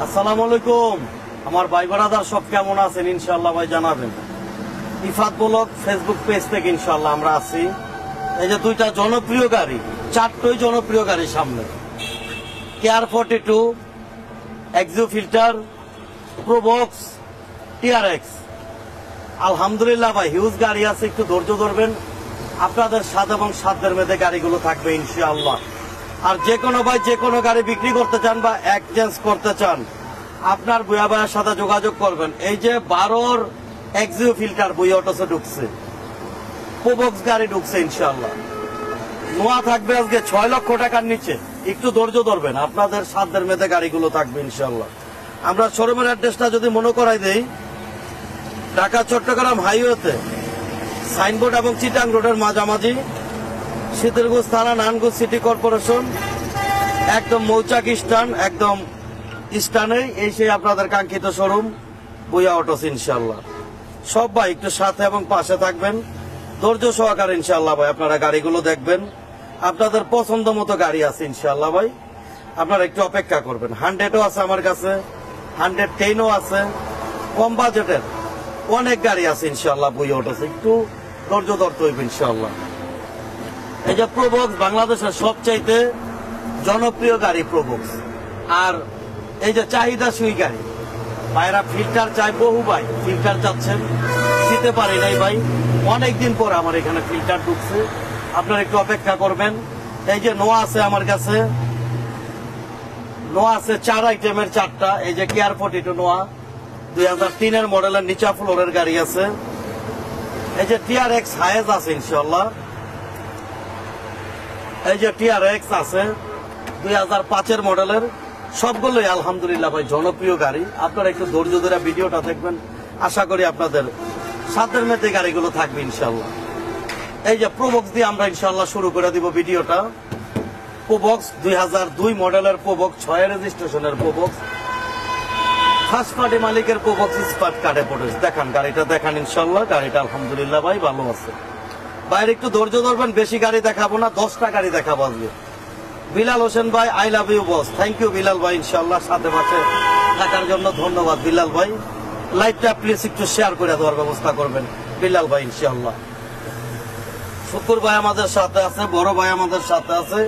আসসালামু আলাইকুম। আমার ভাই ব্রাদার সব কেমন আছেন? ইনশাআল্লাহ ভাই জানাবেন। ইফাত ব্লগ ফেসবুক পেজ থেকে ইনশাআল্লাহ আমরা আছি। এই যে দুইটা জনপ্রিয় গাড়ি, চারটাই জনপ্রিয় গাড়ি সামনে। Care 42, Axio filter, Probox, TRX. আলহামদুলিল্লাহ ভাই হিউজ গাড়ি আছে, একটু ধৈর্য ধরবেন। আপনাদের স্বাদ এবং সাধ্যের মধ্যে গাড়িগুলো থাকবে ইনশাআল্লাহ। আর যে কোনো ভাই যে কোনো গাড়ি বিক্রি করতে চান বা এক্সচেঞ্জ করতে চান, আপনার বুয়া ভাইয়ের সাথে যোগাযোগ করবেন। এই যে 12 এক্সিও ফিল্টার বুয়া অটোসে ঢুকছে, প্রোবক্স গাড়ি ঢুকছে ইনশাআল্লাহ। নোয়া থাকবে আজকে 6 লক্ষ টাকার নিচে, একটু ধৈর্য ধরবেন। আপনাদের সাধ্যের মধ্যে গাড়িগুলো থাকবে ইনশাআল্লাহ। আমরা শোরুমের অ্যাড্রেসটা যদি মনে করাই দেই, ঢাকা চট্টগ্রাম হাইওয়েতে সাইনবোর্ড এবং চিটাং রোডের মাঝামাঝি, শীতলকুচি থানা, নারায়ণগঞ্জ সিটি কর্পোরেশন, একদম মৌচাক স্ট্যান্ড, একদম স্ট্যান্ডেই এই সেই আপনাদের কাঙ্ক্ষিত শোরুম বুয়া অটোস ইনশাআল্লাহ। সব ভাই একটু সাথে এবং পাশে থাকবেন, ধৈর্য সহকারে ইনশাআল্লাহ ভাই আপনারা গাড়িগুলো দেখবেন। আপনাদের পছন্দ মতো গাড়ি আছে ইনশাআল্লাহ ভাই, আপনারা একটু অপেক্ষা করবেন। 100ও আছে আমার কাছে, 110ও আছে, কম বাজেটের অনেক গাড়ি আছে ইনশাআল্লাহ বুয়া অটোস। একটু ধৈর্য ধরতে হইবে ইনশাআল্লাহ। এই যে প্রোবক্স বাংলাদেশের সবচাইতে জনপ্রিয় গাড়ি প্রোবক্স। আর এই যে চাহিদা সুই গাড়ি, ভাইরা ফিল্টার চাই, বহু ভাই ফিল্টার চাচ্ছেন, দিতে পারি নাই ভাই। অনেকদিন পর আমার এখানে ফিল্টার ঢুকছে, আপনারা একটু অপেক্ষা করবেন। এই যে নোয়া আছে আমার কাছে, নোয়া আছে 4 আইটেমের 4টা। এই যে কেয়ার 42 নোয়া 2003 মডেলের নিচা ফ্লোরের গাড়ি আছে। এই যে টিআরএক্স হায়েজ আছে ইনশাআল্লাহ। এই যে টিআরএক্স আছে 2005 মডেলের। সবগুলোই আলহামদুলিল্লাহ ভাই জনপ্রিয় গাড়ি। আপনারা একটু ধৈর্য ধরে ভিডিওটা দেখবেন, আশা করি আপনাদের সাধ্যের মধ্যে গাড়িগুলো থাকবে ইনশাআল্লাহ। এই যে প্রোবক্স দিয়ে আমরা ইনশাআল্লাহ শুরু করে দিব ভিডিওটা। প্রোবক্স 2002 মডেলের প্রোবক্স, 6 রেজিস্ট্রেশনের প্রোবক্স, ফার্স্ট পার্টি মালিকের প্রোবক্স, স্পার্ট কার্ডে পড়ে। দেখান গাড়িটা, দেখান ইনশাআল্লাহ। গাড়িটা আলহামদুলিল্লাহ ভাই ভালো আছে। বাইরে একটু ধৈর্য ধরবেন, বেশি গাড়ি দেখাবো না, 10টা গাড়ি দেখাবো আজকে। বিলাল হোসেন ভাই, I love you boss. Thank you Bilal ভাই, ইনশাআল্লাহ সাথে পাশে থাকার জন্য ধন্যবাদ বিলাল ভাই। লাইভটা প্লিজ একটু শেয়ার করে দেওয়ার ব্যবস্থা করবেন বিলাল ভাই ইনশাআল্লাহ। শুকুর ভাই আমাদের সাথে আছে, বড় ভাই আমাদের সাথে আছে,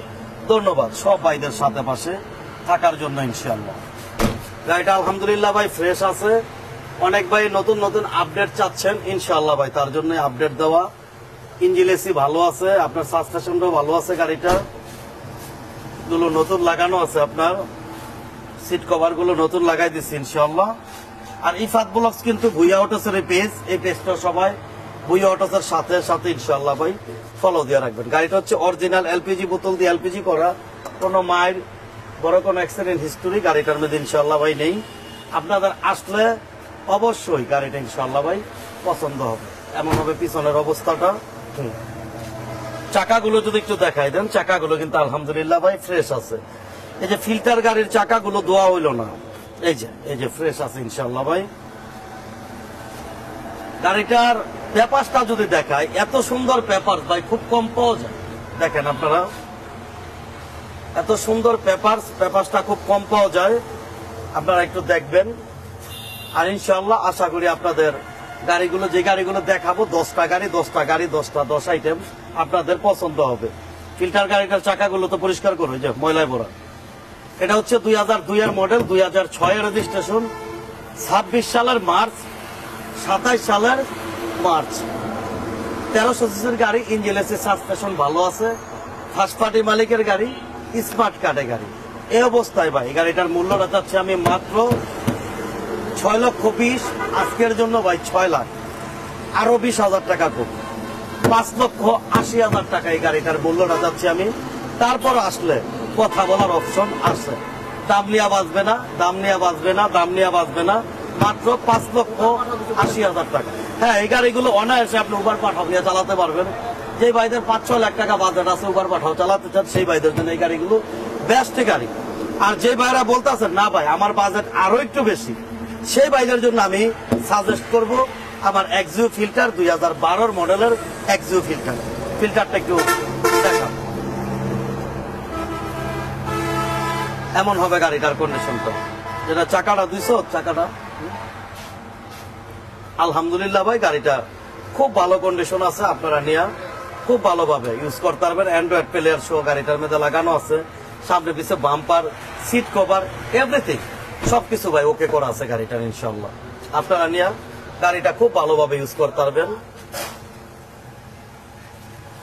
ধন্যবাদ সব ভাইদের সাথে পাশে থাকার জন্য ইনশাআল্লাহ। গাড়িটা আলহামদুলিল্লাহ ভাই ফ্রেশ আছে। অনেক ভাই নতুন নতুন আপডেট চাচ্ছেন ইনশাআল্লাহ ভাই, তার জন্য আপডেট দেওয়া। ইঞ্জিন এসি ভালো আছে, আপনার সাসপেনশনটাও ভালো আছে, গাড়িটা গুলো নতুন লাগানো আছে, আপনার সিট কভার গুলো নতুন লাগাই দিচ্ছি ইনশাআল্লাহ। আর ইফাত ব্লগস কিন্তু ভুইয়া অটোসের পেজ, এই পেজটা সবাই ভুইয়া অটোসের সাথে সাথে ইনশাআল্লাহ ভাই ফলো দিয়ে রাখবেন। গাড়িটা হচ্ছে অরিজিনাল এলপিজি বোতল দিয়ে এলপিজি করা, কোনো মায়ের বড় কোনো অ্যাক্সিডেন্ট হিস্টোরি গাড়িটার মধ্যে ইনশাআল্লাহ ভাই নেই। আপনাদের আসলে অবশ্যই গাড়িটা ইনশাআল্লাহ ভাই পছন্দ হবে। এমন হবে পিছনের অবস্থাটা। চাকাগুলো যদি একটু দেখাই দেন, চাকাগুলো কিন্তু আলহামদুলিল্লাহ ভাই ফ্রেশ আছে। এই যে ফিল্টার গাড়ির চাকাগুলো ধোয়া হইল না, এই যে ফ্রেশ আছে ইনশাআল্লাহ ভাই। গাড়িটার পেপারসটা যদি দেখায়, এত সুন্দর পেপার ভাই খুব কম পাওয়া যায়। দেখেন আপনারা, এত সুন্দর পেপারসটা খুব কম পাওয়া যায়, আপনারা একটু দেখবেন। আর ইনশাআল্লাহ আশা করি আপনাদের গাড়িগুলো, যে গাড়িগুলো দেখাবো 10টা গাড়ি 10 আইটেম আপনাদের পছন্দ হবে। ফিল্টার গাড়িটার চাকাগুলো তো পরিষ্কার করো, যে ময়লায় ভরা। এটা হচ্ছে 2002 মডেল, 2006 রেজিস্ট্রেশন, 26 সালের মার্চ, 27 সালের মার্চ। 1300 সিসির গাড়ি, ইঞ্জিন এসি, সাসপেনশন ভালো আছে, ফার্স্ট পার্টি মালিকের গাড়ি, স্মার্ট কার্ডে গাড়ি। এই অবস্থায় ভাই গাড়িটার মূল্যটা চাচ্ছি আমি মাত্র 6,20,000। আজকের জন্য ভাই 6 লাখ, আরো 20,000 টাকা কম, 5,80,000 টাকা এই গাড়িটার মূল্যটা যাচ্ছে আমি। তারপর আসলে কথা বলার অপশন আছে, দাম নিয়ে বাঁচবে না, দাম নিয়ে বাঁচবে না, দাম নিয়ে বাঁচবে না, মাত্র 5,80,000 টাকা। হ্যাঁ, এই গাড়িগুলো অনায়াসে আপনি উবার পাঠাও নিয়ে চালাতে পারবেন। যে ভাইদের 5-6 লাখ টাকা বাজেট আছে, উবার পাঠাও চালাতে চান, সেই ভাইদের জন্য এই গাড়িগুলো বেস্ট গাড়ি। আর যে ভাইরা বলতেছেন না ভাই আমার বাজেট আরো একটু বেশি, সেই ভাইদের জন্য আমি সাজেস্ট করব আমার এক্সিও ফিল্টার, 2012 মডেলের এক্সিও ফিল্টার। ফিল্টারটা একটু দেখান, এমন হবে গাড়িটার কন্ডিশনটা। যেটা চাকাটা 200 চাকাটা আলহামদুলিল্লাহ ভাই গাড়িটা খুব ভালো কন্ডিশন আছে, আপনারা নিয়ে খুব ভালোভাবে ইউজ করতে পারবেন। অ্যান্ড্রয়েড প্লেয়ার সহ গাড়িটার মধ্যে লাগানো আছে, সামনে পিছে বাম্পার, সিট কভার, এভরিথিং সবকিছু ভাই ওকে করা আছে গাড়িটার ইনশাল্লাহ। আপনারা নিয়ে গাড়িটা খুব ভালোভাবে ইউজ করতে পারবেন।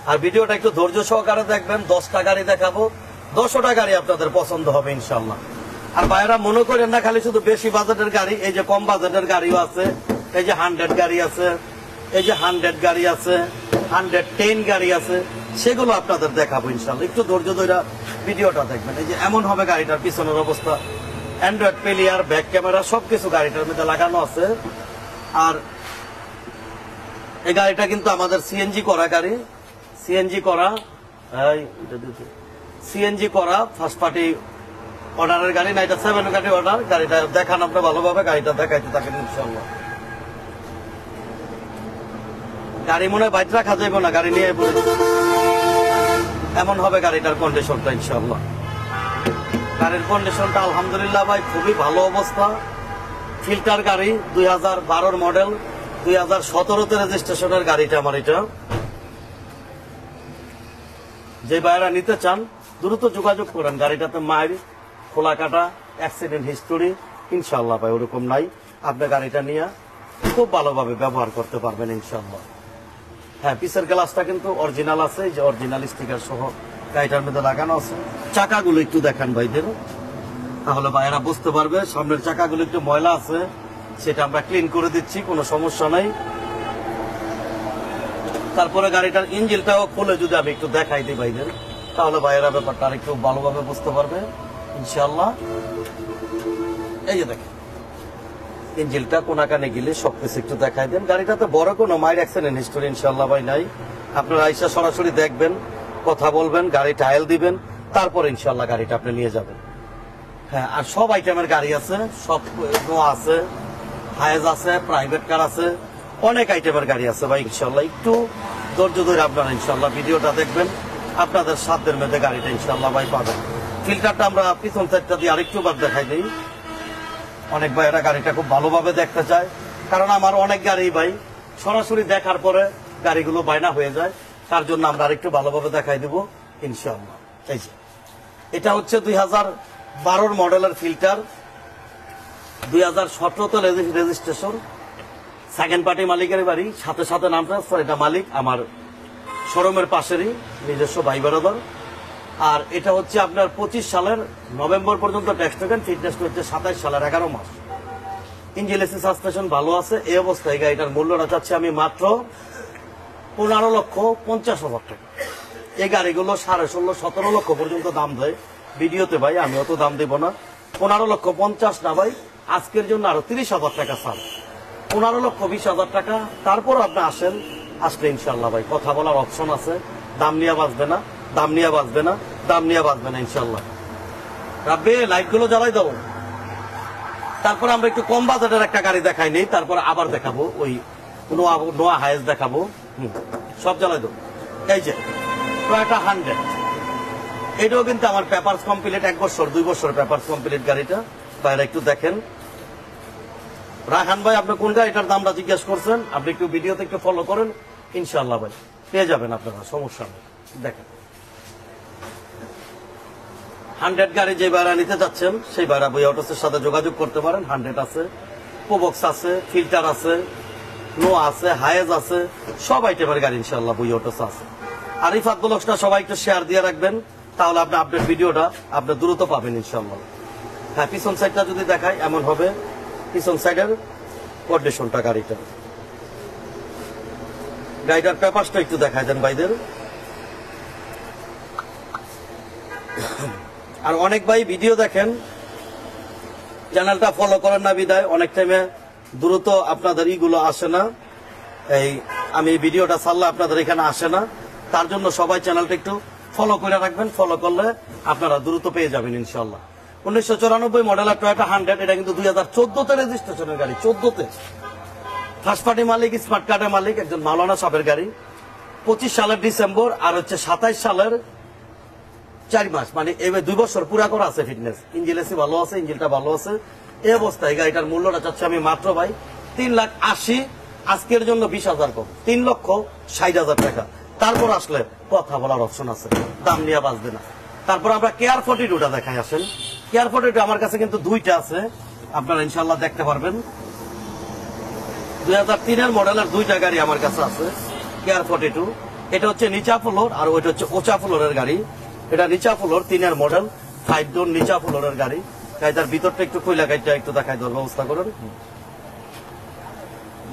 আর ভিডিওটা একটু ধৈর্য সহকারে দেখবেন। 10টা গাড়ি দেখাবো, 10টা গাড়ি আপনাদের পছন্দ হবে ইনশাল্লাহ। আর ভাইরা মনে করেন না খালি শুধু বেশি বাজেটের গাড়ি, এই যে কম বাজেটের গাড়িও আছে, এই যে 100 গাড়ি আছে, এই যে 100 গাড়ি আছে, 110 গাড়ি আছে, সেগুলো আপনাদের দেখাবো ইনশাল্লাহ। একটু ধৈর্য ধরে ভিডিওটা দেখবেন। এই যে এমন হবে গাড়িটার পিছনের অবস্থা, অ্যান্ড্রয়েড প্লেয়ার, ব্যাক ক্যামেরা সবকিছু গাড়িটার মধ্যে লাগানো আছে। আর এই গাড়িটা কিন্তু আমাদের সিএনজি করা গাড়ি, সিএনজি করা, সিএনজি করা ফার্স্ট পার্টি অর্ডারের গাড়ি না, এটা 7 গাড়ি অর্ডার। গাড়িটা দেখান আপনি ভালোভাবে, গাড়িটা দেখাইতে থাকেন ইনশাল্লাহ। গাড়ি মনে হয় বাইক রাখা যাইব না, গাড়ি নিয়ে এমন হবে গাড়িটার কন্ডিশনটা ইনশাল্লাহ। গাড়ির কন্ডিশনটা আলহামদুলিল্লাহ ভাই খুবই ভালো অবস্থা। ফিল্টার গাড়ি, 2012 মডেল, 2017তে রেজিস্ট্রেশনের গাড়িটা আমার এটা। যে ভাইরা নিতে চান দ্রুত যোগাযোগ করেন। গাড়িটাতে মাইল, খোলা কাটা, অ্যাক্সিডেন্ট হিস্টোরি ইনশাল্লাহ ভাই ওরকম নাই। আপনি গাড়িটা নিয়ে খুব ভালোভাবে ব্যবহার করতে পারবেন ইনশাল্লাহ। হ্যাঁ, পিসের গ্লাসটা কিন্তু অরিজিনাল আছে, এই যে অরিজিনাল স্টিকার সহ গাড়িটার মধ্যে লাগানো আছে। চাকাগুলো একটু দেখান ভাইদের, তাহলে ভাইয়েরা বুঝতে পারবে। সামনের চাকাগুলো একটু ময়লা আছে, সেটা আমরা ক্লিন করে দিচ্ছি, কোনো সমস্যা নাই। তারপরে গাড়িটার ইঞ্জিনটাও খুলে যদি আমি একটু দেখাই দিই ভাইদের, তাহলে ভাইয়েরা ব্যাপারটা আর একটু ভালোভাবে বুঝতে পারবে ইনশাল্লাহ। এই যে দেখেন ইঞ্জিনটা কোনাকানে গেলে সবকিছু একটু দেখাই দেন। গাড়িটাতে বড় কোনো মাইর অ্যাক্সিডেন্ট হিস্টোরি ইনশাল্লাহ ভাই নাই। আপনারা আইসা সরাসরি দেখবেন, কথা বলবেন, গাড়ি টায়াল দিবেন, তারপর ইনশাল্লাহ গাড়িটা আপনি নিয়ে যাবেন। হ্যাঁ, আর সব আইটেমের গাড়ি আছে, সব আছে, হায়েজ আছে, প্রাইভেট কার আছে, অনেক আইটেমের গাড়ি আছে ভাই ইনশাল্লাহ। একটু ধৈর্য ধরে আপনারা ইনশাল্লাহ ভিডিওটা দেখবেন, আপনাদের সাধ্যের মধ্যে গাড়িটা ইনশাল্লাহ ভাই পাবেন। ফিল্টারটা আমরা পিছন সাইডটা দিয়ে আরেকটু বার দেখাই দিই। অনেক ভাইয়েরা গাড়িটা খুব ভালোভাবে দেখতে চায়, কারণ আমার অনেক গাড়ি ভাই সরাসরি দেখার পরে গাড়িগুলো বায়না হয়ে যায়, তার জন্য আমরা আরেকটু ভালোভাবে দেখাই দিব ইনশাআল্লাহ। এই যে এটা হচ্ছে 2012 মডেলের ফিল্টার, 2017তে রেজিস্ট্রেশন, সেকেন্ড পার্টি মালিকের বাড়ি, সাথে সাথে নাম ট্রান্সফার। এটা মালিক আমার শোরুমের পাশেরই নিজস্ব ভাই ব্রাদার। আর এটা হচ্ছে আপনার 25 সালের নভেম্বর পর্যন্ত ট্যাক্স টোকেন, ফিটনেস হচ্ছে 27 সালের 11 মাস। ইঞ্জিন এসি সাসপেনশন ভালো আছে। এই অবস্থায় গাড়িটার মূল্যটা চাচ্ছি আমি মাত্র 15,50,000 টাকা। এই গাড়িগুলো 16.5, 17 লক্ষ পর্যন্ত দাম দেয় ভিডিওতে ভাই, আমি অত দাম দেব না। 15,50,000 না ভাই, আজকের জন্য আরো 30,000 টাকা ছাড়, 15,20,000 টাকা। তারপর আপনি আসেন, আসলে ইনশাল্লাহ ভাই কথা বলার অপশন আছে। দাম নিয়ে বাঁচবে না, দাম নিয়ে বাঁচবে না, দাম নিয়ে বাঁচবে না ইনশাল্লাহ। রাব্বে লাইট গুলো জ্বালাই দাও। তারপর আমরা একটু কম বাজেটের একটা গাড়ি দেখাই নেই, তারপর আবার দেখাবো ওই নোয়া হায়েস দেখাবো। সব জ্বালাই দাও। এই যে টয়োটা 100, এটাও কিন্তু আমার পেপারস কমপ্লিট, 1 বছর 2 বছর পেপারস কমপ্লিট গাড়িটা। বাইরে একটু দেখেন। রায়হান ভাই আপনি কোন গাড়িটার দামটা জিজ্ঞেস করছেন, আপনি একটু ভিডিওতে একটু ফলো করেন ইনশাআল্লাহ ভাই পেয়ে যাবেন আপনারা, সমস্যা নেই। দেখেন 100 গাড়ি যে ভাড়া নিতে যাচ্ছেন সেই ভাড়া বই অটোসের সাথে যোগাযোগ করতে পারেন। 100 আছে, প্রোবক্স আছে, ফিল্টার আছে, নো আছে, হায়েজ আছে, সব আইটেমের গাড়ি ইনশাআল্লাহ বই অটোস আছে। আর রিফাত ব্লগসটা সবাই একটু শেয়ার দিয়ে রাখবেন, তাহলে আপনি আপডেট ভিডিওটা আপনি দ্রুত পাবেন ইনশাআল্লাহ। হ্যাঁ, পিছন সাইডটা যদি দেখাই এমন হবে, পিছন সাইডের কন্ডিশনটা গাড়িটা। গাড়িটার পেপারসটা একটু দেখাই দেন ভাইদের। আর অনেক ভাই ভিডিও দেখেন, চ্যানেলটা ফলো করেন না বিদায় অনেক টাইমে দ্রুত আপনাদের ইগুলো আসে না, এই আমি ভিডিওটা ছাড়লে আপনাদের এখানে আসে না। তার জন্য সবাই চ্যানেলটা একটু ফলো করে রাখবেন, ফলো করলে আপনারা দ্রুত পেয়ে যাবেন ইনশাল্লাহ। 1994 মডেলের টয়োটা 100, এটা কিন্তু 2014তে রেজিস্ট্রেশনের গাড়ি। 14তে ফার্স্ট পার্টি মালিক, স্মার্ট কার্ডের মালিক একজন মাওলানা সাহেবের গাড়ি। 25 সালের ডিসেম্বর আর হচ্ছে 27 সালের 4 মাস, মানে এবার 2 বছর পুরা করা আছে ফিটনেস। ইঞ্জিন এসি ভালো আছে, ইঞ্জিনটা ভালো আছে, এই অবস্থায় গাড়িটার মূল্যটা চাচ্ছি আমি মাত্র ভাই 3,80,000, আজকের জন্য 20,000 কম, 3,60,000 টাকা। তারপর আসলে কথা বলার অপশন আছে, দাম নিয়ে বাঁচবে না। তারপর আমরা কেয়ার 42টা দেখাই, আসেন। কেয়ার 42 আমার কাছে কিন্তু দুইটা আছে, আপনারা ইনশাল্লাহ দেখতে পারবেন। 2003-এর মডেলের দুইটা গাড়ি আমার কাছে আছে, কেয়ার 42। এটা হচ্ছে নিচা ফ্লোর আর ওইটা হচ্ছে ওচা ফ্লোরের গাড়ি। এটা নিচা ফ্লোর 3-এর মডেল, 5 ডোর নিচা ফ্লোরের গাড়ি। গাড়িটার ভিতরটা একটু খুইলা গাড়িটা একটু দেখাই দেওয়ার ব্যবস্থা করেন।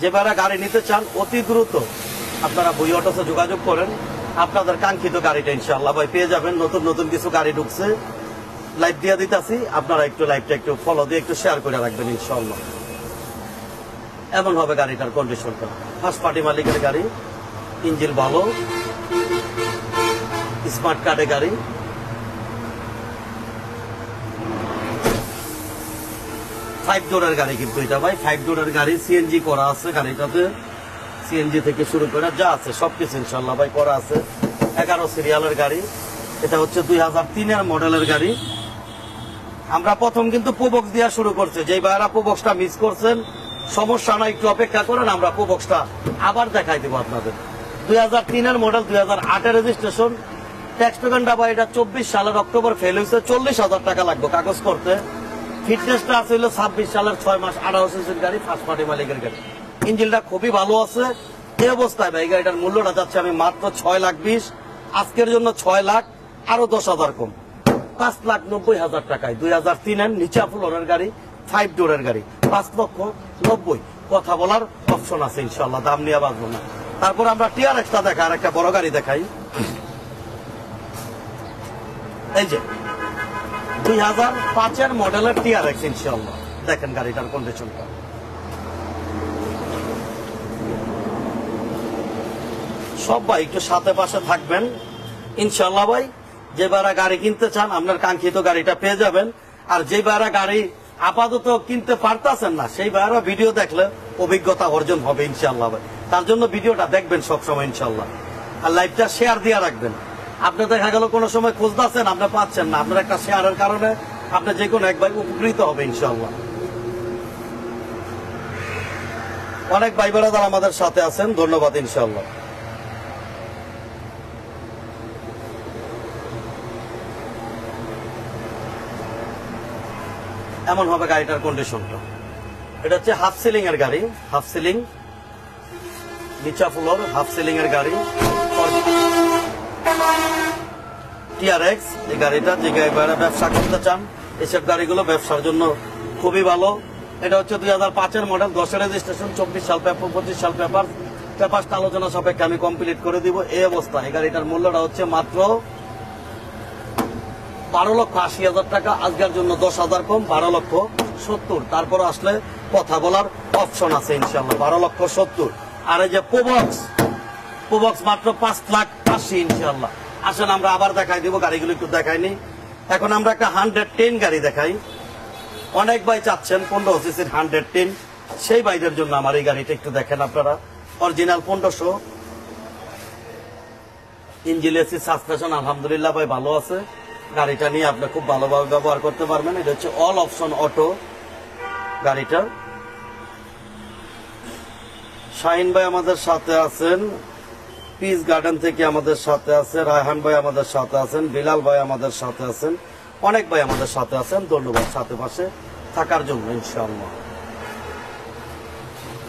যে ভাড়া গাড়ি নিতে চান অতি দ্রুত আপনারা বই অটোসে যোগাযোগ করেন, আপনাদের কাঙ্ক্ষিত গাড়িটা ইনশাআল্লাহ ভাই পেয়ে যাবেন। নতুন নতুন কিছু গাড়ি ঢুকছে, লাইভ দিয়ে দিতেছি, আপনারা একটু লাইভটা একটু ফলো দিয়ে একটু শেয়ার করে রাখবেন ইনশাআল্লাহ। এমন হবে গাড়িটার কন্ডিশনটা, ফার্স্ট পার্টি মালিকের গাড়ি, ইঞ্জিন ভালো, স্মার্ট কার্ডে গাড়ি। ফাইভ ডোরের গাড়ি কিন্তু এটা ভাই, 5 ডোরের গাড়ি, সিএনজি করা আছে গাড়িটাতে, সিএনজি থেকে শুরু করে যা আছে সবকিছু ইনশাল্লাহ ভাই করা আছে। 11 সিরিয়ালের গাড়ি। এটা হচ্ছে 2003-এর মডেলের গাড়ি। আমরা প্রথম কিন্তু প্রোবক্স দিয়ে শুরু করছি, যেই ভাইরা প্রোবক্সটা মিস করছেন সমস্যা না, একটু অপেক্ষা করেন, আমরা প্রোবক্সটা আবার দেখাই দেবো আপনাদের। 2003-এর মডেল, 2008-এর রেজিস্ট্রেশন। ট্যাক্স টোকেনটা ভাই এটা 24 সালের অক্টোবর ফেল হয়েছে, 40,000 টাকা লাগবে কাগজ করতে। ফিটনেসটা আছে হলো 26 সালের 6 মাস, 18 সিসির গাড়ি, ফার্স্ট পার্টি মালিকের গাড়ি। ইঞ্জিনটা খুবই ভালো আছে। এই অবস্থায় ভাই গাড়িটার মূল্যটা যাচ্ছে আমি মাত্র 6,20,000, আজকের জন্য 6 লাখ, আরো 10,000 কম, 5,90,000 টাকায় 2003-এর নিচা ফ্লোরের গাড়ি, 5 ডোরের গাড়ি, 5,90,000। কথা বলার অপশন আছে ইনশাল্লাহ, দাম নিয়ে বাঁচবো না। তারপর আমরা টিআরএক্সটা দেখাই, আর একটা বড় গাড়ি দেখাই। এই যে 2005-এর মডেলের টিআরএক্স ইনশাল্লাহ, দেখেন গাড়িটার কন্ডিশনটা। সব ভাই একটু সাথে পাশে থাকবেন ইনশাল্লাহ ভাই। যে ভাড়া গাড়ি কিনতে চান আপনার কাঙ্ক্ষিত গাড়িটা পেয়ে যাবেন। আর যে ভাড়া গাড়ি আপাতত কিনতে পারতেছেন না, সেই ভাড়া ভিডিও দেখলে অভিজ্ঞতা অর্জন হবে ইনশাল্লাহ ভাই। তার জন্য ভিডিওটা দেখবেন সবসময় ইনশাল্লাহ, আর লাইভটা শেয়ার দিয়ে রাখবেন। আপনি দেখা গেল কোনো সময় খুঁজতেছেন, আপনি পাচ্ছেন না, আপনার একটা শেয়ারের কারণে আপনি যে কোনো এক ভাই উপকৃত হবে ইনশাল্লাহ। অনেক ভাই বোনেরা আমাদের সাথে আছেন, ধন্যবাদ ইনশাল্লাহ। এমন হবে গাড়িটার কন্ডিশনটা। এটা হচ্ছে হাফ সিলিং এর গাড়ি, হাফ সিলিং নিচা ফ্লোর, হাফ সিলিং এর গাড়ি, টিআরএক্স। এই গাড়িটা যে গাড়ি ব্যবসা করতে চান, এসব গাড়িগুলো ব্যবসার জন্য খুবই ভালো। এটা হচ্ছে 2005-এর মডেল, 10-এর রেজিস্ট্রেশন, 24 সাল পেপার, 25 সাল পেপার। পেপারটা আলোচনা সাপেক্ষে আমি কমপ্লিট করে দিব। এই অবস্থা এই গাড়িটার মূল্যটা হচ্ছে মাত্র 12,80,000 টাকা, আজকের জন্য 10,000 কম, 12,70,000। তারপর আসলে কথা বলার অপশন আছে ইনশাল্লাহ, 12,70,000। আর এই যে প্রোবক্স মাত্র 5,80,000 ইনশাল্লাহ। আসেন আমরা আবার দেখাই দিব, গাড়িগুলো একটু দেখাইনি। এখন আমরা একটা 110 গাড়ি দেখাই। অনেক ভাই চাচ্ছেন 15 সিসির 110, সেই ভাইদের জন্য আমার এই গাড়িটা একটু দেখেন আপনারা। অরিজিনাল 1500, ইঞ্জিন এসি, সাসপেনশন আলহামদুলিল্লাহ ভাই ভালো আছে। গাড়িটা নিয়ে আপনি খুব ভালোভাবে ব্যবহার করতে পারবেন। এটা হচ্ছে অল অপশন অটো গাড়িটা। শাহিন ভাই আমাদের সাথে আছেন, পিস গার্ডেন থেকে আমাদের সাথে আছে, রায়হান ভাই আমাদের সাথে আছেন, বিলাল ভাই আমাদের সাথে আছেন, অনেক ভাই আমাদের সাথে আছেন, ধন্যবাদ সাথে পাশে থাকার জন্য ইনশাআল্লাহ।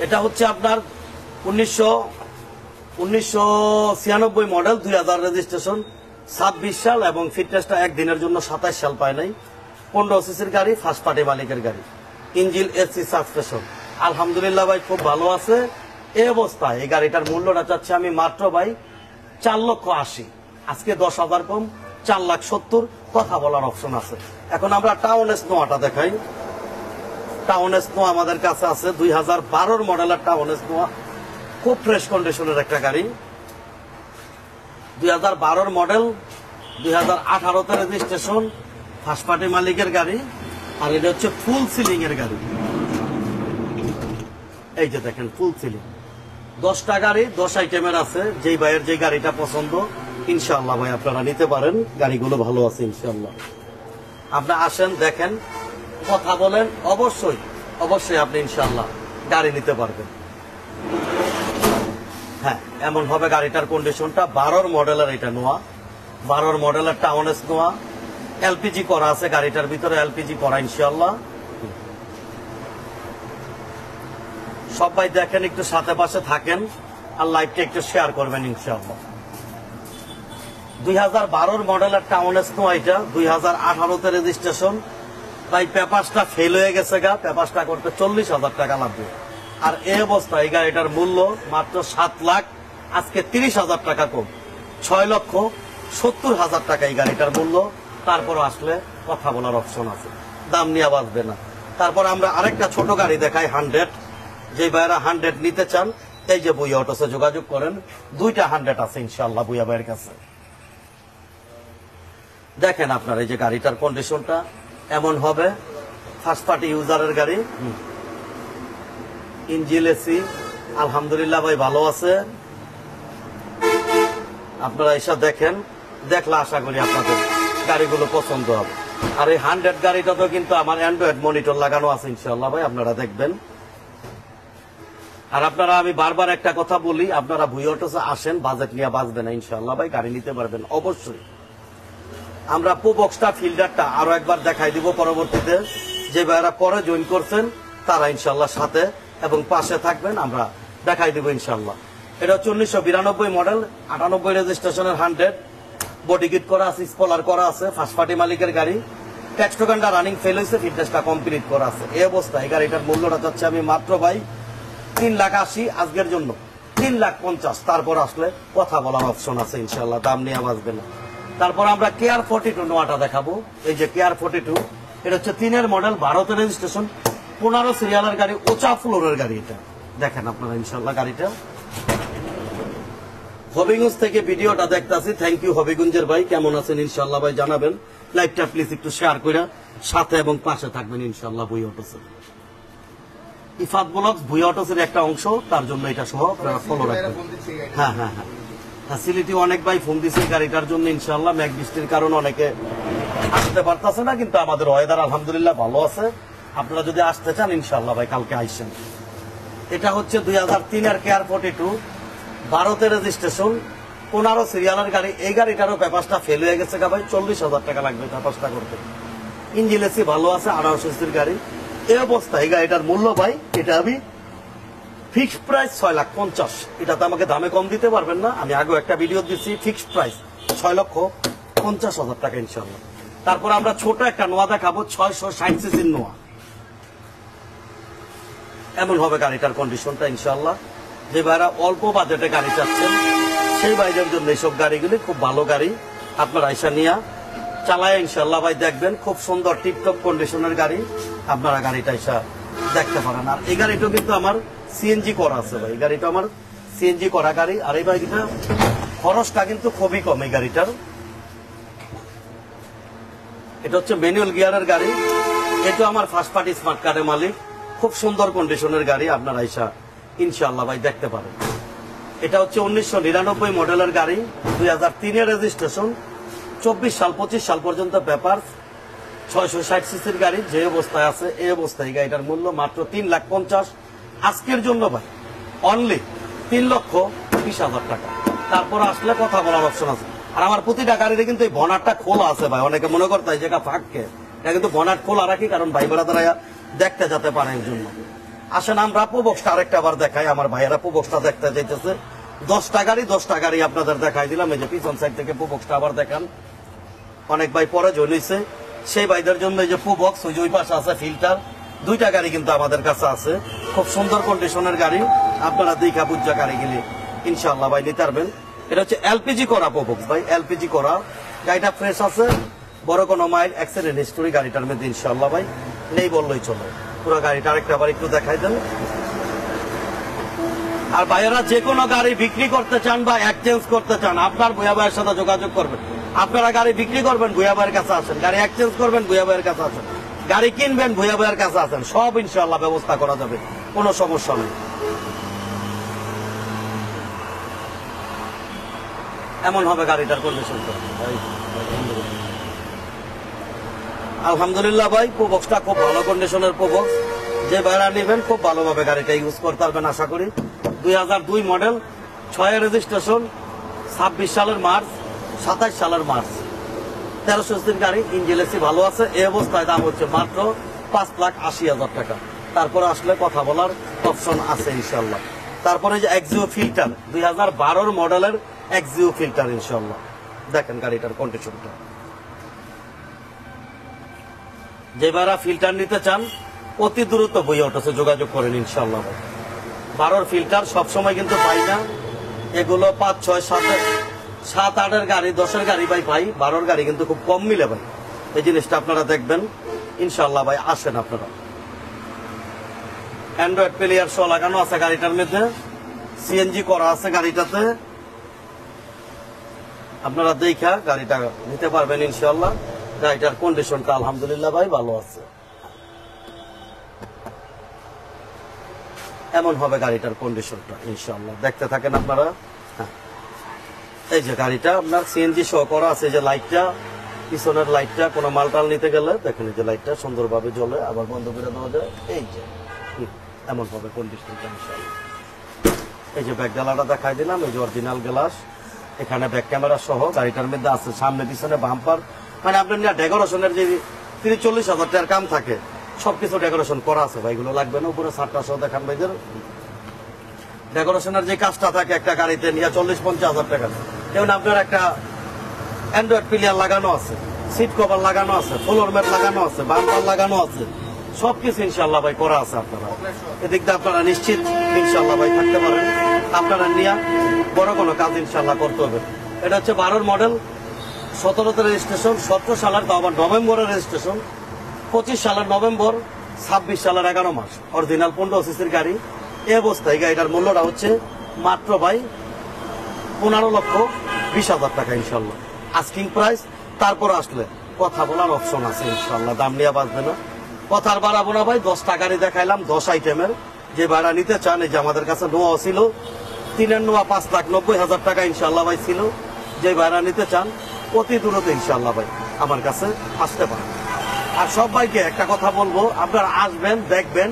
এটা হচ্ছে আপনার 1996 মডেল, 2000 রেজিস্ট্রেশন, 26 সাল, এবং ফিটনেসটা একদিনের জন্য 27 সাল পায় নাই। 15 সিসির গাড়ি, ফার্স্ট পার্টি মালিকের গাড়ি, ইঞ্জিন এসি, সাসপেনশন আলহামদুলিল্লাহ ভাই খুব ভালো আছে। এই অবস্থায় এই গাড়িটার মূল্যটা চাচ্ছি আমি মাত্র ভাই 4,80,000, আজকে 10,000 কম, 4,70,000। কথা বলার অপশন আছে। এখন আমরা টাউন স্নোয়াটা দেখাই। টাউন স্নো আমাদের কাছে আছে, 2012 মডেলের টাউন স্নোয়া, খুব ফ্রেশ কন্ডিশনের একটা গাড়ি। 2012 মডেল, 2018-তে রেজিস্ট্রেশন, ফার্স্ট পার্টি মালিকের গাড়ি। আর এটা হচ্ছে ফুল সিলিং এর গাড়ি। এই যে দেখেন ফুল সিলিং, 10টা গাড়ি, 10 আইটেমের আছে। যেই ভাইয়ের যে গাড়িটা পছন্দ ইনশাআল্লাহ ভাই আপনারা নিতে পারেন, গাড়িগুলো ভালো আছে ইনশাআল্লাহ। আপনি আসেন দেখেন, কথা বলেন, অবশ্যই অবশ্যই আপনি ইনশাআল্লাহ গাড়ি নিতে পারবেন। হ্যাঁ, এমন হবে গাড়িটার কন্ডিশনটা। 12 মডেলের এটা নোয়া, 12 মডেলের টাউন এস নোয়া, এলপিজি করা আছে গাড়িটার ভিতরে, এলপিজি করা ইনশাআল্লাহ। সবাই দেখেন, একটু সাথে পাশে থাকেন আর লাইভটা একটু শেয়ার করবেন ইনশাআল্লাহ। 2012 মডেলের টাউন এস নোয়া, এটা 2018 তে রেজিস্ট্রেশন। তাই পেপারসটা ফেল হয়ে গেছে গা, পেপারসটা করতে 40,000 টাকা লাগবে। আর এই অবস্থায় এই গাড়িটার মূল্য মাত্র 7 লাখ, আজকে 30,000 টাকা কম, 6,70,000 টাকা এই গাড়িটার মূল্য। তারপর আসলে কথা বলার অপশন আছে, দাম নিয়ে বাঁচবে না। তারপর আমরা আরেকটা ছোট গাড়ি দেখাই, 100। যে ভাইয়েরা 100 নিতে চান, এই যে বুইয়া অটোসে যোগাযোগ করেন, 2টা 100 আছে ইনশাআল্লাহ বুইয়া ভাইয়ের কাছে। দেখেন আপনার এই যে গাড়িটার কন্ডিশনটা এমন হবে, ফার্স্ট পার্টি ইউজারের গাড়ি, ইঞ্জিন এসি আলহামদুলিল্লাহ ভাই ভালো আছে। আপনারা এসব দেখেন, দেখলে আশা করি আপনাদের গাড়িগুলো পছন্দ হবে। আর এই 100 গাড়িটা তো কিন্তু আমার অ্যান্ড্রয়েড মনিটর লাগানো আছে ইনশাআল্লাহ ভাই, আপনারা দেখবেন। আর আপনারা, আমি বারবার একটা কথা বলি, আপনারা ভুইয়া অটোসে আসেন, বাজেট নিয়ে বাঁচবে না ইনশাআল্লাহ ভাই, গাড়ি নিতে পারবেন অবশ্যই। আমরা প্রোবক্সটা ফিল্ডারটা আরো একবার দেখাই দিব পরবর্তীতে। যে ভাইরা পরে জয়েন করছেন তারা ইনশাআল্লাহ সাথে এবং পাশে থাকবেন, আমরা দেখাই দিব ইনশাআল্লাহ। এটা হচ্ছে 1992 মডেল, 98 রেজিস্ট্রেশনের 100, বডি কিট করা আছে, স্পলার করা আছে, ফার্স্ট পার্টি মালিকের গাড়ি। ট্যাক্স টোকেনটা রানিং ফেল হয়েছে, ফিটনেসটা কমপ্লিট করা আছে। এই অবস্থায় এই গাড়িটার মূল্যটা যাচ্ছে আমি মাত্র ভাই 3,80,000 আজকের জন্য, 3,50,000। তারপর আসলে কথা বলার অপশন আছে ইনশাআল্লাহ, দাম নিয়ে বাঁচবে না। তারপর আমরা কেয়ার 42 নোয়াটা দেখাবো। এই যে কেয়ার 42, এটা হচ্ছে 3 মডেল, ভারতের রেজিস্ট্রেশন, 15 সিরিয়ালের গাড়ি, ওচা ফ্লোরের গাড়ি। এটা দেখেন আপনারা ইনশাআল্লাহ গাড়িটা। হবিগঞ্জ থেকে ভিডিওটা দেখতেছি, থ্যাংক ইউ হবিগঞ্জের ভাই, কেমন আছেন ইনশাআল্লাহ ভাই জানাবেন। লাইভটা প্লিজ একটু শেয়ার করে সাথে এবং পাশে থাকবেন ইনশাআল্লাহ। ভুইয়া অটোসের ইফাত ব্লগস ভুইয়া অটোসের একটা অংশ, তার জন্য এটা সহ আপনারা ফলো রাখবেন। হ্যাঁ হ্যাঁ হ্যাঁ, ফ্যাসিলিটি অনেক ভাই ফোন দিচ্ছে গাড়িটার জন্য ইনশাআল্লাহ। মেঘ বৃষ্টির কারণে অনেকে আসতে পারতেছে না, কিন্তু আমাদের ওয়েদার আলহামদুলিল্লাহ ভালো আছে। আপনারা যদি আসতে চান ইনশাআল্লাহ ভাই কালকে আইসেন। এটা হচ্ছে 2003 কেয়ার 42, ভারতের রেজিস্ট্রেশন, 15 সিরিয়ালের গাড়ি। এই গাড়িটারও পেপারসটা ফেল হয়ে গেছে গা ভাই, 40,000 টাকা লাগবে পেপারসটা করতে। ইঞ্জিন এসি ভালো আছে, 18 সিসির গাড়ি। এই অবস্থায় এই গাড়িটার মূল্য ভাই, এটা আমি ফিক্সড প্রাইস 6,50,000। এটা তো আমাকে দামে কম দিতে পারবেন না, আমি আগেও একটা ভিডিও দিচ্ছি, ফিক্সড প্রাইস 6,50,000 টাকা ইনশাআল্লাহ। তারপর আমরা ছোট একটা নোয়া দেখাবো, 660 সিসির নোয়া। এমন হবে গাড়িটার কন্ডিশনটা ইনশাআল্লাহ। যে ভাইরা অল্প বাজেটে গাড়ি চাচ্ছেন সেই ভাইদের জন্য এইসব গাড়িগুলি খুব ভালো গাড়ি। আপনারা আইসা নিয়া চালায় ইনশাআল্লাহ ভাই দেখবেন, খুব সুন্দর টিপটপ কন্ডিশনের গাড়ি। আপনারা গাড়িটা আইসা দেখতে পারেন। আর এই গাড়িটা কিন্তু আমার সিএনজি করা আছে ভাই, এই গাড়িটা আমার সিএনজি করা গাড়ি। আর এই বাইকটা খরচটা কিন্তু খুবই কম এই গাড়িটার। এটা হচ্ছে ম্যানুয়াল গিয়ারের গাড়ি। এটা আমার ফার্স্ট পার্টি স্মার্ট কার্ডের মালিক, খুব সুন্দর কন্ডিশনের গাড়ি। আপনারা আইসা ইনশাআল্লাহ ভাই দেখতে পারেন। এটা হচ্ছে 1999 মডেলের গাড়ি, 2003 রেজিস্ট্রেশন, 24 সাল 25 সাল পর্যন্ত পেপার, 660 সিসির গাড়ি। যে অবস্থায় আছে এই অবস্থায় এই গাড়িটার মূল্য মাত্র 3,50,000 আজকের জন্য ভাই, অনলি 3,20,000 টাকা। তারপর আসলে কথা বলার অপশন আছে। আর আমার প্রতিটা গাড়িতে কিন্তু এই বনারটা খোলা আছে ভাই, অনেকে মনে করতে এই জায়গা ফাঁককে, এটা কিন্তু বনার খোলা রাখি, কারণ ভাই বেড়াদারা দেখতে যেতে পারে এর জন্য। আসেন আমরা প্রোবক্সটা আরেকটা বার দেখাই, আমার ভাইয়েরা প্রোবক্সটা দেখতে চাইতেছে। 10টা গাড়ি আপনাদের দেখাই দিলাম। এই যে পিছন সাইড থেকে প্রোবক্সটা আবার দেখান, অনেক ভাই পরে জয়েছে সেই ভাইদের জন্য এই যে প্রোবক্স, ওই যে ওই পাশে আছে ফিল্টার। 2টা গাড়ি কিন্তু আমাদের কাছে আছে, খুব সুন্দর কন্ডিশনের গাড়ি। আপনারা দেখা বুঝা গাড়িগুলি ইনশাআল্লাহ ভাই নিতে পারবেন। এটা হচ্ছে এলপিজি করা প্রোবক্স ভাই, এলপিজি করা গাড়িটা ফ্রেশ আছে, বড় কোনো মাইল অ্যাক্সিডেন্ট হিস্টোরি গাড়িটার মধ্যে ইনশাআল্লাহ ভাই নেই বললেই চলো। পুরো গাড়িটা আরেকটা বার একটু দেখাই দেন। আর ভাইয়েরা যে কোনো গাড়ি বিক্রি করতে চান বা এক্সচেঞ্জ করতে চান, আপনার ভুয়া ভাইয়ের সাথে যোগাযোগ করবেন। আপনারা গাড়ি বিক্রি করবেন, ভুয়া ভাইয়ের কাছে আসেন। গাড়ি এক্সচেঞ্জ করবেন, ভুয়া ভাইয়ের কাছে আসেন। গাড়ি কিনবেন, ভুয়া ভাইয়ের কাছে আসেন। সব ইনশাআল্লাহ ব্যবস্থা করা যাবে, কোনো সমস্যা নেই। এমন হবে গাড়িটার কন্ডিশন। আলহামদুলিল্লাহ ভাই, প্রবক্সটা খুব ভালো কন্ডিশনের প্রবক্স। যে ভাড়া নেবেন খুব ভালোভাবে গাড়িটা ইউজ করতে পারবেন আশা করি। 2002 মডেল, 6 রেজিস্ট্রেশন, 26 সালের মার্চ, 27 সালের মার্চ, 1300 সিসির গাড়ি, ইঞ্জিন এসি ভালো আছে। এই অবস্থায় দাম হচ্ছে মাত্র 5,80,000 টাকা। তারপরে আসলে কথা বলার অপশন আছে ইনশাল্লাহ। তারপরে যে এক্সিও ফিল্টার, 2012 মডেলের এক্সিও ফিল্টার ইনশাল্লাহ। দেখেন গাড়িটার কন্ডিশনটা। যে ভাড়া ফিল্টার নিতে চান অতি দ্রুত বইয়া অটোসে যোগাযোগ করেন ইনশাল্লাহ। 12 ফিল্টার সবসময় কিন্তু পাই না, এগুলো 5, 6, 7, 8 গাড়ি, 10 গাড়ি ভাই পাই। 12 গাড়ি কিন্তু খুব কম মিলে ভাই। এই জিনিসটা আপনারা দেখবেন ইনশাল্লাহ ভাই। আসেন আপনারা। অ্যান্ড্রয়েড প্লেয়ার সহ লাগানো আছে গাড়িটার মধ্যে, সিএনজি করা আছে গাড়িটাতে। আপনারা দেখা গাড়িটা নিতে পারবেন ইনশাল্লাহ। গাড়িটার কন্ডিশনটা আলহামদুলিল্লাহ ভাই ভালো আছে। এমন হবে গাড়িটার কন্ডিশনটা ইনশাল্লাহ। দেখতে থাকেন আপনারা। হ্যাঁ, এই যে গাড়িটা আপনার সিএনজি সহ করা আছে। যে লাইটটা, পিছনের লাইটটা কোনো মালটাল নিতে গেলে দেখেন এই যে লাইটটা সুন্দরভাবে জ্বলে, আবার বন্ধ করে দেওয়া যায়। এই যে এমন হবে কন্ডিশনটা ইনশাল্লাহ। এই যে ব্যাক গ্লাসটা দেখাই দিলাম, এই যে অরিজিনাল গ্লাস। এখানে ব্যাক ক্যামেরা সহ গাড়িটার মধ্যে আছে, সামনে পিছনে বাম্পার। মানে আপনার ডেকোরেশনের যে 30-40 হাজার টাকার কাম থাকে সবকিছু ডেকোরেশন করা আছে ভাই। এগুলো লাগবে না। উপরে 7টা সহ দেখান ভাইদের। ডেকোরেশনের যে কাজটা থাকে একটা গাড়িতে নিয়ে 40-50 হাজার টাকা। যেমন আপনার একটা অ্যান্ড্রয়েড প্লেয়ার লাগানো আছে, সিট কভার লাগানো আছে, ফ্লোর ম্যাট লাগানো আছে, বাম্পার লাগানো আছে, সবকিছু ইনশাল্লাহ ভাই করা আছে। আপনারা এদিক দিয়ে আপনারা নিশ্চিত ইনশাল্লাহ ভাই থাকতে পারেন। আপনারা নিয়ে বড় কোনো কাজ ইনশাল্লাহ করতে হবে। এটা হচ্ছে 12 মডেল, 17তে রেজিস্ট্রেশন, 17 সালের তো আবার নভেম্বরের রেজিস্ট্রেশন, 25 সালের নভেম্বর, 26 সালের 11 মাস। অরিজিনাল 15 সিসির গাড়ি। এই অবস্থায় গাড়িটার মূল্যটা হচ্ছে মাত্র ভাই 15,20,000 টাকা ইনশাল্লাহ আস্কিং প্রাইস। তারপর আসলে কথা বলার অপশন আছে ইনশাল্লাহ। দাম নিয়ে বাঁচবে না, কথার বাড়াবো না ভাই। 10টা গাড়ি দেখাইলাম, 10 আইটেমের। যে ভাড়া নিতে চান, এই যে আমাদের কাছে নোয়া ছিল, 3-এর নোয়া 5,90,000 টাকা ইনশাল্লাহ ভাই ছিল। যে ভাড়া নিতে চান অতি দূরতে ইনশাল্লাহ ভাই আমার কাছে আসতে পারেন। আর সব ভাইকে একটা কথা বলবো, আপনারা আসবেন, দেখবেন,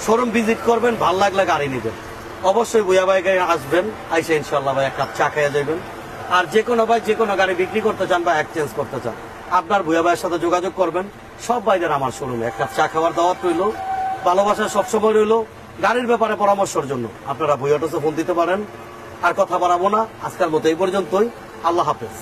শোরুম ভিজিট করবেন, ভাল লাগলে গাড়ি নিবেন। অবশ্যই বুয়া ভাই গাড়ি আসবেন, আইসে ইনশাল্লাহ ভাই এক কাপ চা খেয়ে যাবেন। আর যে কোনো ভাই যে কোনো গাড়ি বিক্রি করতে চান বা এক্সচেঞ্জ করতে চান, আপনার বুয়া ভাইয়ের সাথে যোগাযোগ করবেন। সব ভাইদের আমার শোরুমে এক কাপ চা খাওয়ার দাওয়াত রইল, ভালোবাসা সবসময় রইল। গাড়ির ব্যাপারে পরামর্শের জন্য আপনারা বুয়া অটোসে ফোন দিতে পারেন। আর কথা বাড়াবো না, আজকের মতো এই পর্যন্তই। আল্লাহ হাফেজ।